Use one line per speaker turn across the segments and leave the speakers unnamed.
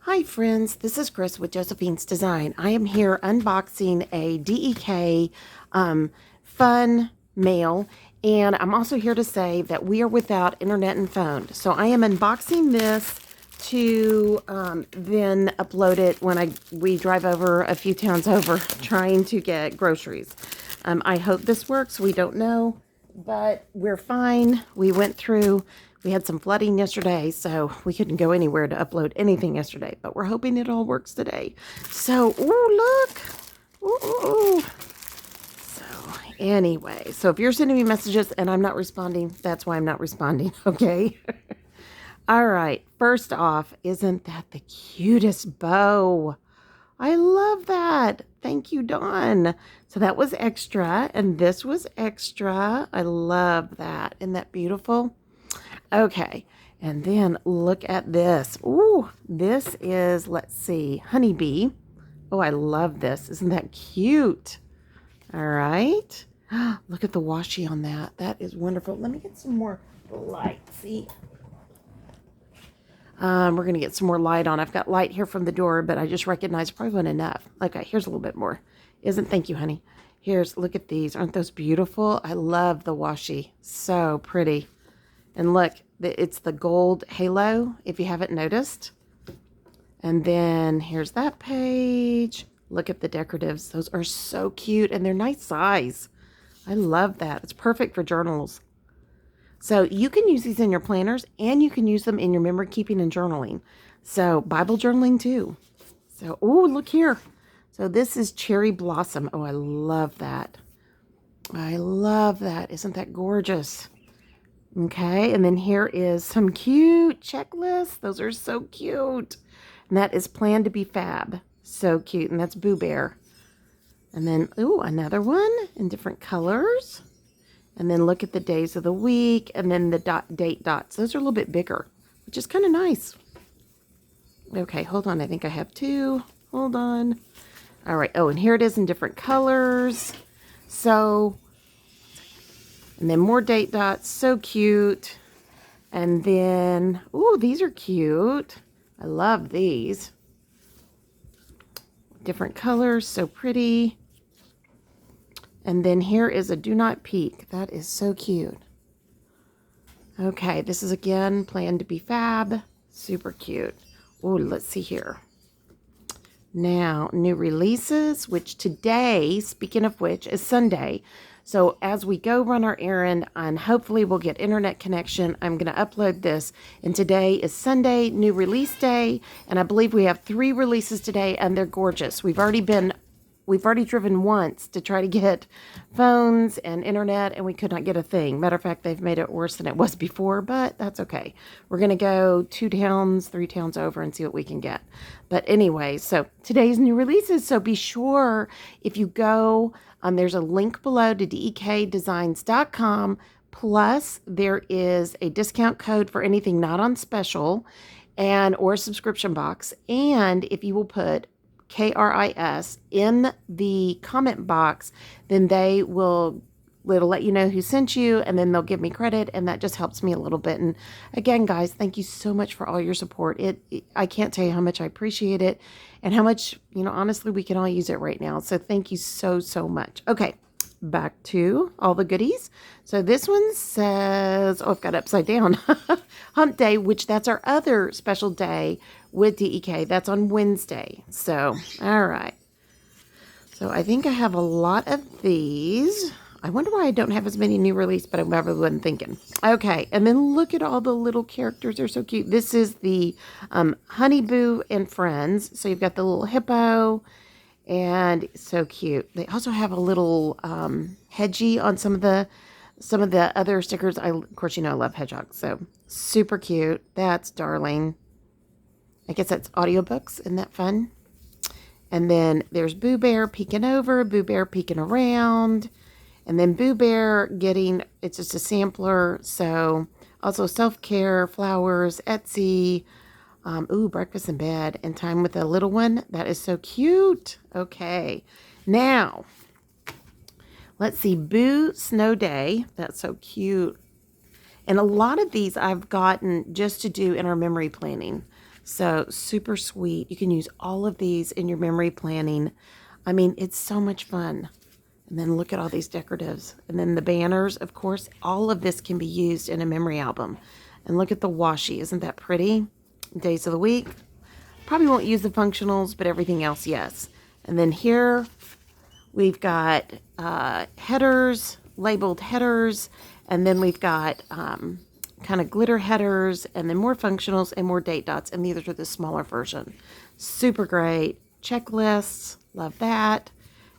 Hi friends, this is Chris with Josephine's Design. I am here unboxing a DEK fun mail, and I'm also here to say that we are without internet and phone. So I am unboxing this to then upload it when we drive over a few towns over trying to get groceries. I hope this works. We don't know, but we're fine. We had some flooding yesterday, so we couldn't go anywhere to upload anything yesterday, but we're hoping it all works today. So, ooh, look. Ooh. So, anyway, so if you're sending me messages and I'm not responding, that's why I'm not responding, okay? All right, first off, isn't that the cutest bow? I love that. Thank you, Dawn. So that was extra, and this was extra. I love that. Isn't that beautiful? Okay, and then look at this. Ooh, this is, let's see, honeybee. Oh, I love this. Isn't that cute? All right. Look at the washi on that. That is wonderful. Let me get some more light. See? We're going to get some more light on. I've got light here from the door, but I just recognized probably wasn't enough. Okay, here's a little bit more. Thank you, honey. Look at these. Aren't those beautiful? I love the washi. So pretty. And look, it's the gold halo, if you haven't noticed. And then here's that page. Look at the decoratives. Those are so cute, and they're nice size. I love that. It's perfect for journals. So you can use these in your planners, and you can use them in your memory keeping and journaling. So Bible journaling too. So, oh, look here. So this is Cherry Blossom. Oh, I love that. I love that. Isn't that gorgeous? Okay, and then here is some cute checklists. Those are so cute. And that is Planned to be Fab. So cute. And that's Boo Bear. And then, ooh, another one in different colors. And then look at the days of the week. And then the date dots. Those are a little bit bigger, which is kind of nice. Okay, hold on. I think I have two. Hold on. All right. Oh, and here it is in different colors. So... and then more date dots, so cute. And then, ooh, these are cute. I love these. Different colors, so pretty. And then here is a do not peek. That is so cute. Okay, this is again Planned to be Fab. Super cute. Ooh, let's see here. Now, new releases, which today, speaking of which, is Sunday. So as we go run our errand, and hopefully we'll get internet connection, I'm going to upload this. And today is Sunday, new release day. And I believe we have 3 releases today, and they're gorgeous. We've already driven once to try to get phones and internet, and we could not get a thing. Matter of fact, they've made it worse than it was before, but that's okay. We're going to go 2 towns, 3 towns over and see what we can get. But anyway, so today's new releases. So be sure if you go, there's a link below to dekdesigns.com. Plus, there is a discount code for anything not on special or a subscription box. And if you will put KRIS in the comment box, then it'll let you know who sent you, and then they'll give me credit, and that just helps me a little bit. And again, guys, thank you so much for all your support. I can't tell you how much I appreciate it, and how much, honestly, we can all use it right now. So thank you so, so much. Okay, back to all the goodies. So this one says, oh, I've got upside down. Hump Day, which that's our other special day with DEK. That's on Wednesday. So, all right. So I think I have a lot of these. I wonder why I don't have as many new release, but I probably wasn't thinking. Okay, and then look at all the little characters. They're so cute. This is the Honeyboo and Friends. So you've got the little hippo, and so cute. They also have a little hedgie on some of the other stickers. Of course, I love hedgehogs, so super cute. That's darling. I guess that's audiobooks. Isn't that fun? And then there's Boo Bear peeking over, Boo Bear peeking around. And then Boo Bear it's just a sampler. So also self-care, flowers, Etsy, breakfast in bed, and time with a little one. That is so cute. Okay. Now, let's see. Boo Snow Day. That's so cute. And a lot of these I've gotten just to do in our memory planning. So super sweet. You can use all of these in your memory planning. I mean, it's so much fun. And then look at all these decoratives. And then the banners, of course, all of this can be used in a memory album. And look at the washi. Isn't that pretty? Days of the week. Probably won't use the functionals, but everything else, yes. And then here we've got headers, labeled headers. And then we've got kind of glitter headers, and then more functionals and more date dots. And these are the smaller version. Super great. Checklists. Love that.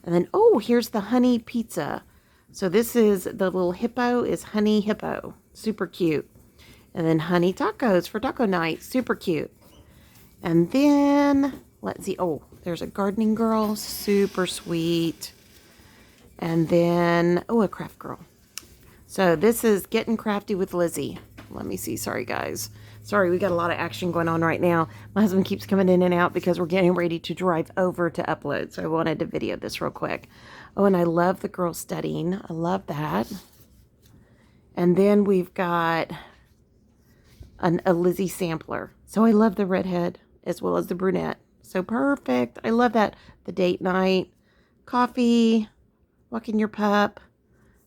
And then, oh, here's the honey pizza. So this is the little hippo is honey hippo. Super cute. And then honey tacos for taco night. Super cute. And then, let's see. Oh, there's a gardening girl. Super sweet. And then, oh, a craft girl. So this is Getting Crafty with Lizzie. Let me see. Sorry, guys. Sorry, we got a lot of action going on right now. My husband keeps coming in and out because we're getting ready to drive over to upload. So I wanted to video this real quick. Oh, and I love the girl studying. I love that. And then we've got a Lizzie sampler. So I love the redhead as well as the brunette. So perfect. I love that. The date night, coffee, walking your pup.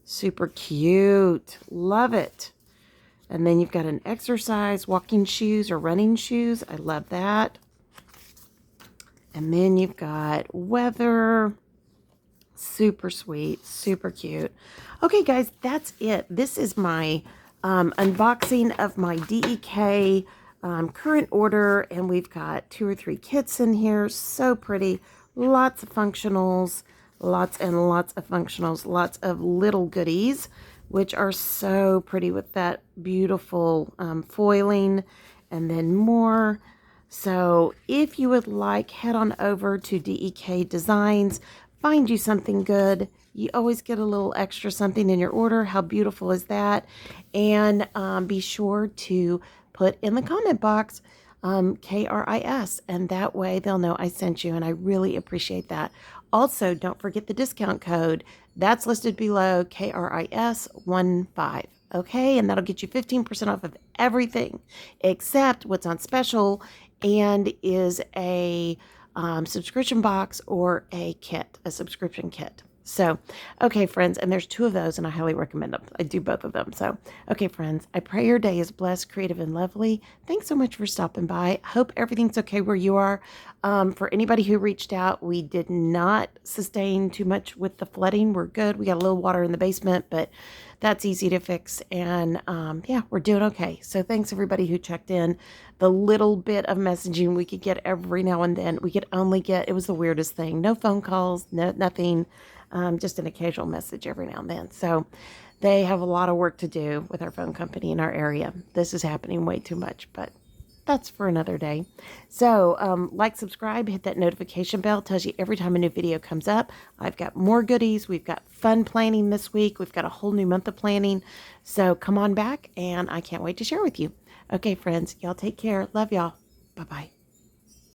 Super cute. Love it. And then you've got an exercise, walking shoes or running shoes. I love that. And then you've got weather. Super sweet, super cute. Okay, guys, that's it. This is my unboxing of my DEK current order. And we've got 2 or 3 kits in here. So pretty. Lots of functionals. Lots and lots of functionals. Lots of little goodies, which are so pretty with that beautiful foiling, and then more. So if you would like, head on over to DEK Designs, find you something good. You always get a little extra something in your order. How beautiful is that? And be sure to put in the comment box KRIS, and that way they'll know I sent you, and I really appreciate that. Also, don't forget the discount code. That's listed below, KRIS15. Okay, and that'll get you 15% off of everything except what's on special and is a subscription box or a kit, a subscription kit. So, okay, friends, and there's 2 of those, and I highly recommend them. I do both of them. So, okay, friends, I pray your day is blessed, creative, and lovely. Thanks so much for stopping by. Hope everything's okay where you are. For anybody who reached out, we did not sustain too much with the flooding. We're good. We got a little water in the basement, but that's easy to fix. And yeah, we're doing okay. So thanks everybody who checked in. The little bit of messaging we could get every now and then, we could only get, it was the weirdest thing. No phone calls, no nothing. Just an occasional message every now and then. So they have a lot of work to do with our phone company in our area. This is happening way too much, but that's for another day. So like, subscribe, hit that notification bell. Tells you every time a new video comes up. I've got more goodies. We've got fun planning this week. We've got a whole new month of planning. So come on back, and I can't wait to share with you. Okay, friends, y'all take care. Love y'all. Bye-bye.